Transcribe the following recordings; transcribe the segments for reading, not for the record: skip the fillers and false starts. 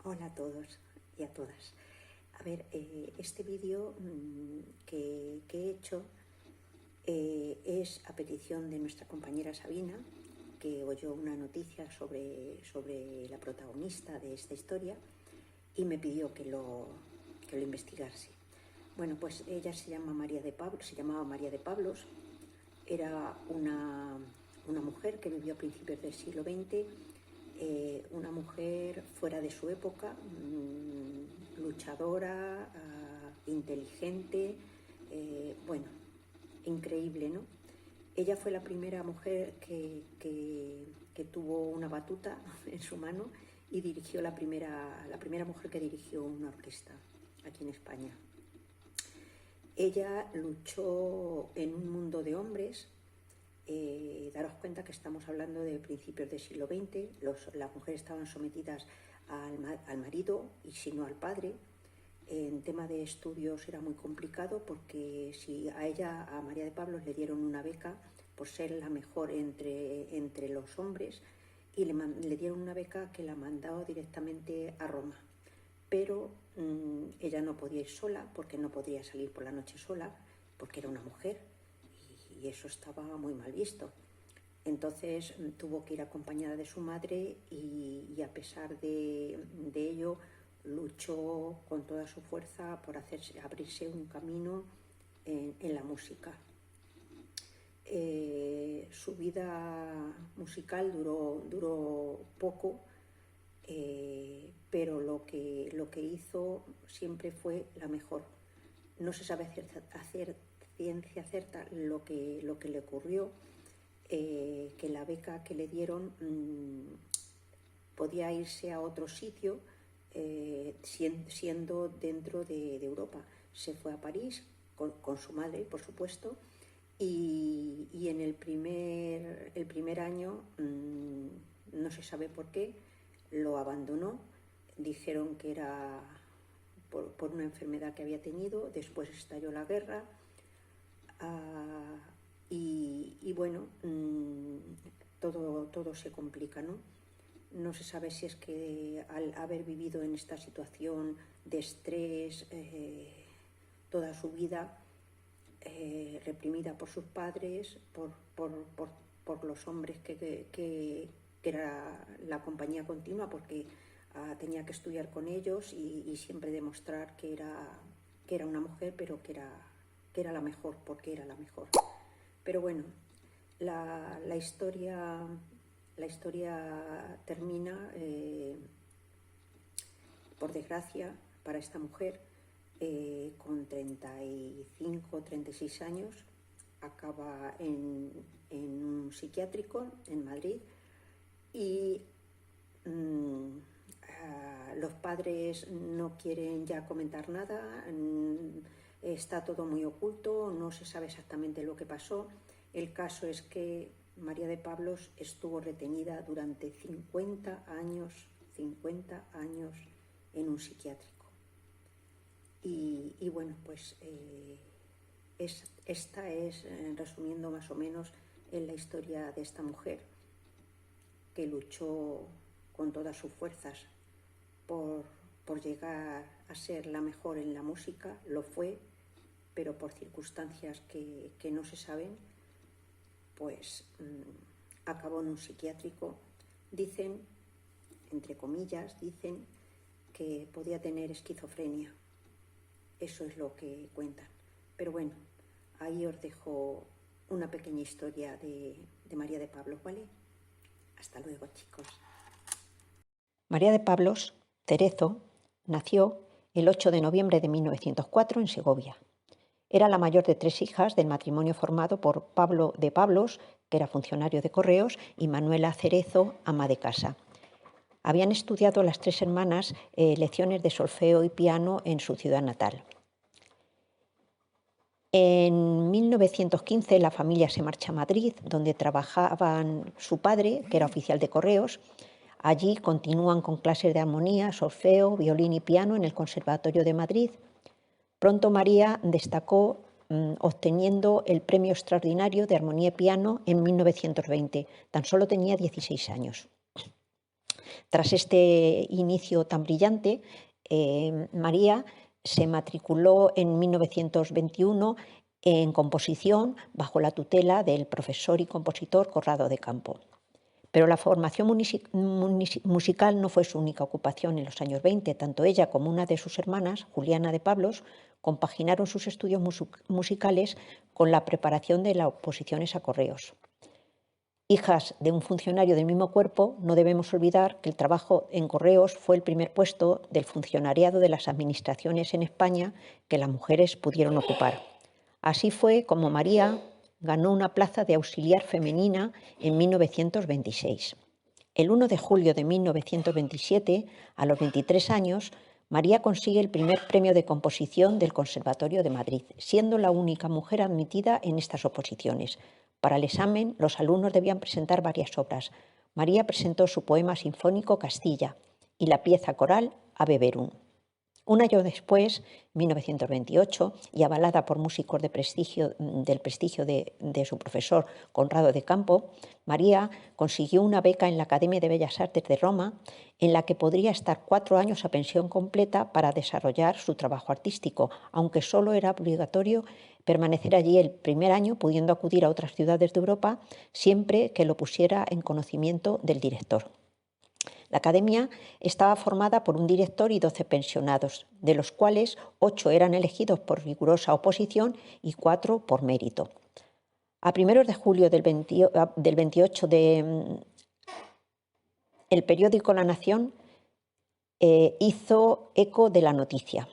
Hola a todos y a todas. A ver, este vídeo que he hecho es a petición de nuestra compañera Sabina, que oyó una noticia sobre la protagonista de esta historia y me pidió que lo investigase. Bueno, pues ella se llamaba María de Pablos, era una mujer que vivió a principios del siglo XX, una mujer fuera de su época, luchadora, inteligente, bueno, increíble, ¿no? Ella fue la primera mujer que tuvo una batuta en su mano y dirigió la primera mujer que dirigió una orquesta aquí en España. Ella luchó en un mundo de hombres. Daros cuenta que estamos hablando de principios del siglo XX, las mujeres estaban sometidas al marido y si no al padre. En tema de estudios era muy complicado porque si a María de Pablos, le dieron una beca por ser la mejor entre los hombres y le dieron una beca que la mandaba directamente a Roma. Pero ella no podía ir sola porque no podía salir por la noche sola porque era una mujer y eso estaba muy mal visto. Entonces tuvo que ir acompañada de su madre y a pesar de ello luchó con toda su fuerza por abrirse un camino en la música. Su vida musical duró poco, pero lo que hizo siempre fue la mejor. No se sabe hacer ciencia cierta lo que le ocurrió, que la beca que le dieron podía irse a otro sitio, siendo dentro de Europa. Se fue a París con su madre, por supuesto, y en el primer año, no se sabe por qué, lo abandonó. Dijeron que era por una enfermedad que había tenido. Después estalló la guerra. Y bueno, todo se complica, ¿no? No se sabe si es que al haber vivido en esta situación de estrés toda su vida, reprimida por sus padres, por los hombres que era la compañía continua, porque tenía que estudiar con ellos y siempre demostrar que era una mujer, pero que era la mejor, porque era la mejor. Pero bueno, la historia termina, por desgracia, para esta mujer, con 35 o 36 años, acaba en un psiquiátrico en Madrid y los padres no quieren ya comentar nada. Está todo muy oculto, no se sabe exactamente lo que pasó. El caso es que María de Pablos estuvo retenida durante 50 años en un psiquiátrico. Y bueno, pues esta es, resumiendo más o menos, en la historia de esta mujer que luchó con todas sus fuerzas por llegar a ser la mejor en la música. Lo fue, pero por circunstancias que no se saben, pues acabó en un psiquiátrico. Dicen, entre comillas, dicen que podía tener esquizofrenia. Eso es lo que cuentan. Pero bueno, ahí os dejo una pequeña historia de María de Pablos, ¿vale? Hasta luego, chicos. María de Pablos Cerezo nació el 8 de noviembre de 1904 en Segovia. Era la mayor de 3 hijas del matrimonio formado por Pablo de Pablos, que era funcionario de correos, y Manuela Cerezo, ama de casa. Habían estudiado las 3 hermanas lecciones de solfeo y piano en su ciudad natal. En 1915 la familia se marcha a Madrid, donde trabajaban su padre, que era oficial de correos. Allí continúan con clases de armonía, solfeo, violín y piano en el Conservatorio de Madrid. Pronto María destacó obteniendo el Premio Extraordinario de Armonía y Piano en 1920. Tan solo tenía 16 años. Tras este inicio tan brillante, María se matriculó en 1921 en composición bajo la tutela del profesor y compositor Corrado de Campo. Pero la formación musical no fue su única ocupación en los años 20. Tanto ella como una de sus hermanas, Juliana de Pablos, compaginaron sus estudios musicales con la preparación de las oposiciones a correos. Hijas de un funcionario del mismo cuerpo, no debemos olvidar que el trabajo en correos fue el primer puesto del funcionariado de las administraciones en España que las mujeres pudieron ocupar. Así fue como María ganó una plaza de auxiliar femenina en 1926. El 1 de julio de 1927, a los 23 años, María consigue el primer premio de composición del Conservatorio de Madrid, siendo la única mujer admitida en estas oposiciones. Para el examen, los alumnos debían presentar varias obras. María presentó su poema sinfónico Castilla y la pieza coral Ave Verum. Un año después, 1928, y avalada por músicos del prestigio de su profesor Conrado de Campo, María consiguió una beca en la Academia de Bellas Artes de Roma, en la que podría estar 4 años a pensión completa para desarrollar su trabajo artístico, aunque solo era obligatorio permanecer allí el primer año, pudiendo acudir a otras ciudades de Europa siempre que lo pusiera en conocimiento del director. La academia estaba formada por un director y 12 pensionados, de los cuales 8 eran elegidos por rigurosa oposición y 4 por mérito. A primeros de julio del 28 el periódico La Nación hizo eco de la noticia.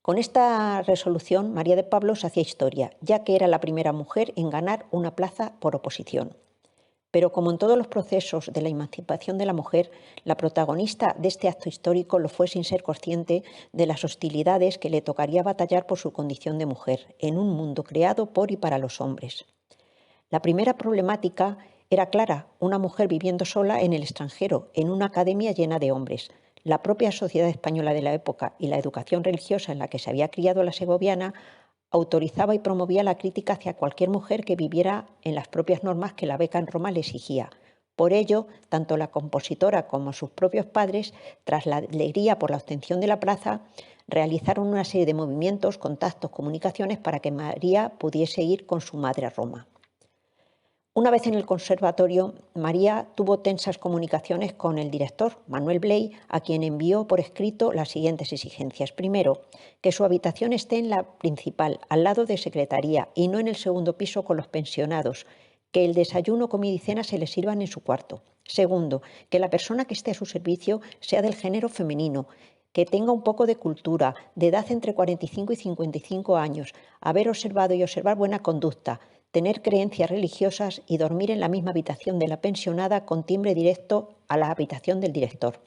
Con esta resolución, María de Pablos hacía historia, ya que era la primera mujer en ganar una plaza por oposición. Pero como en todos los procesos de la emancipación de la mujer, la protagonista de este acto histórico lo fue sin ser consciente de las hostilidades que le tocaría batallar por su condición de mujer, en un mundo creado por y para los hombres. La primera problemática era clara: una mujer viviendo sola en el extranjero, en una academia llena de hombres. La propia sociedad española de la época y la educación religiosa en la que se había criado la segoviana autorizaba y promovía la crítica hacia cualquier mujer que viviera en las propias normas que la beca en Roma le exigía. Por ello, tanto la compositora como sus propios padres, tras la alegría por la obtención de la plaza, realizaron una serie de movimientos, contactos, comunicaciones para que María pudiese ir con su madre a Roma. Una vez en el conservatorio, María tuvo tensas comunicaciones con el director, Manuel Bley, a quien envió por escrito las siguientes exigencias. Primero, que su habitación esté en la principal, al lado de secretaría, y no en el segundo piso con los pensionados, que el desayuno, comida y cena se le sirvan en su cuarto. Segundo, que la persona que esté a su servicio sea del género femenino, que tenga un poco de cultura, de edad entre 45 y 55 años, haber observado y observar buena conducta, tener creencias religiosas y dormir en la misma habitación de la pensionada con timbre directo a la habitación del director.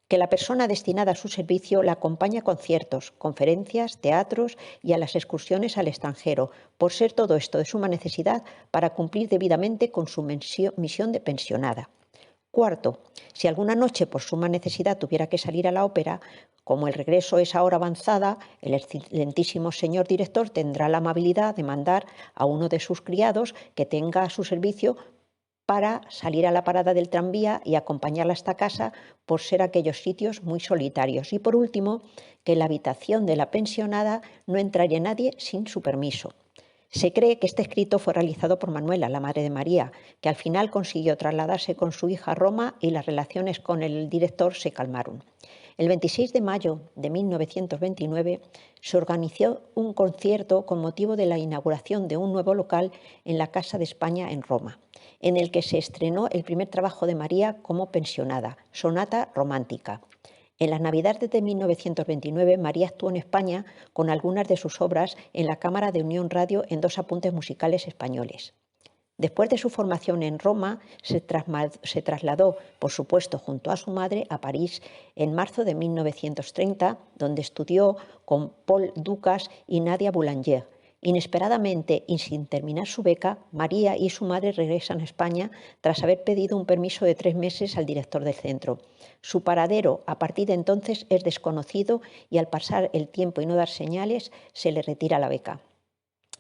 Que la persona destinada a su servicio la acompañe a conciertos, conferencias, teatros y a las excursiones al extranjero, por ser todo esto de suma necesidad para cumplir debidamente con su misión de pensionada. Cuarto, si alguna noche por suma necesidad tuviera que salir a la ópera, como el regreso es a hora avanzada, el excelentísimo señor director tendrá la amabilidad de mandar a uno de sus criados que tenga a su servicio para salir a la parada del tranvía y acompañarla hasta casa, por ser aquellos sitios muy solitarios. Y por último, que en la habitación de la pensionada no entraría nadie sin su permiso. Se cree que este escrito fue realizado por Manuela, la madre de María, que al final consiguió trasladarse con su hija a Roma y las relaciones con el director se calmaron. El 26 de mayo de 1929 se organizó un concierto con motivo de la inauguración de un nuevo local en la Casa de España en Roma, en el que se estrenó el primer trabajo de María como pensionada, Sonata Romántica. En las Navidades de 1929, María actuó en España con algunas de sus obras en la Cámara de Unión Radio en 2 apuntes musicales españoles. Después de su formación en Roma, se trasladó, por supuesto, junto a su madre, a París en marzo de 1930, donde estudió con Paul Dukas y Nadia Boulanger. Inesperadamente y sin terminar su beca, María y su madre regresan a España tras haber pedido un permiso de 3 meses al director del centro. Su paradero a partir de entonces es desconocido y al pasar el tiempo y no dar señales, se le retira la beca.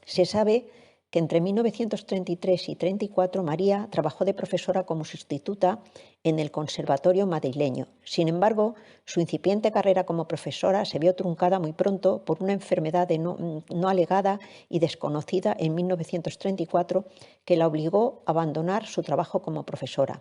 Se sabe que entre 1933 y 34 María trabajó de profesora como sustituta en el Conservatorio madrileño. Sin embargo, su incipiente carrera como profesora se vio truncada muy pronto por una enfermedad no alegada y desconocida en 1934 que la obligó a abandonar su trabajo como profesora.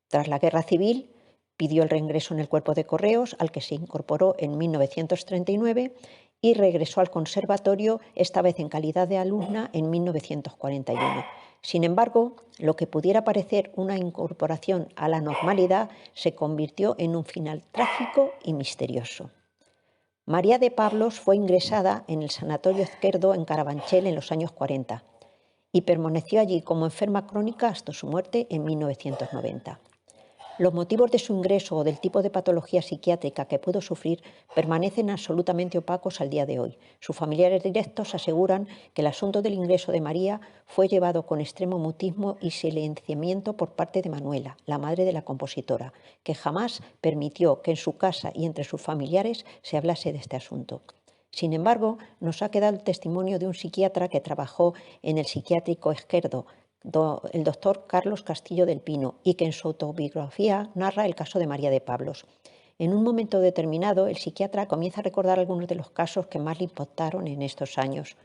Tras la Guerra Civil, pidió el reingreso en el Cuerpo de Correos, al que se incorporó en 1939, y regresó al conservatorio, esta vez en calidad de alumna, en 1941. Sin embargo, lo que pudiera parecer una incorporación a la normalidad se convirtió en un final trágico y misterioso. María de Pablos fue ingresada en el Sanatorio Ezquerdo en Carabanchel en los años 40 y permaneció allí como enferma crónica hasta su muerte en 1990. Los motivos de su ingreso o del tipo de patología psiquiátrica que pudo sufrir permanecen absolutamente opacos al día de hoy. Sus familiares directos aseguran que el asunto del ingreso de María fue llevado con extremo mutismo y silenciamiento por parte de Manuela, la madre de la compositora, que jamás permitió que en su casa y entre sus familiares se hablase de este asunto. Sin embargo, nos ha quedado el testimonio de un psiquiatra que trabajó en el psiquiátrico Ezquerdo, el doctor Carlos Castillo del Pino, y que en su autobiografía narra el caso de María de Pablos. En un momento determinado, el psiquiatra comienza a recordar algunos de los casos que más le impactaron en estos años.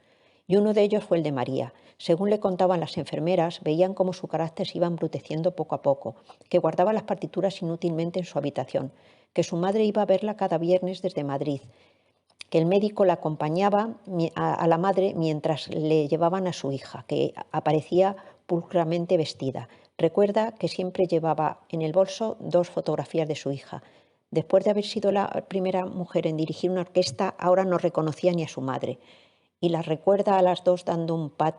Y uno de ellos fue el de María. Según le contaban las enfermeras, veían cómo su carácter se iba embruteciendo poco a poco, que guardaba las partituras inútilmente en su habitación, que su madre iba a verla cada viernes desde Madrid, que el médico la acompañaba a la madre mientras le llevaban a su hija, que aparecía pulcramente vestida. Recuerda que siempre llevaba en el bolso 2 fotografías de su hija. Después de haber sido la primera mujer en dirigir una orquesta, ahora no reconocía ni a su madre. Y las recuerda a las 2 dando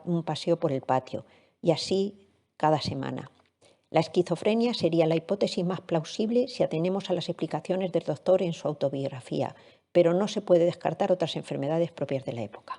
un paseo por el patio. Y así cada semana. La esquizofrenia sería la hipótesis más plausible si atenemos a las explicaciones del doctor en su autobiografía, pero no se puede descartar otras enfermedades propias de la época.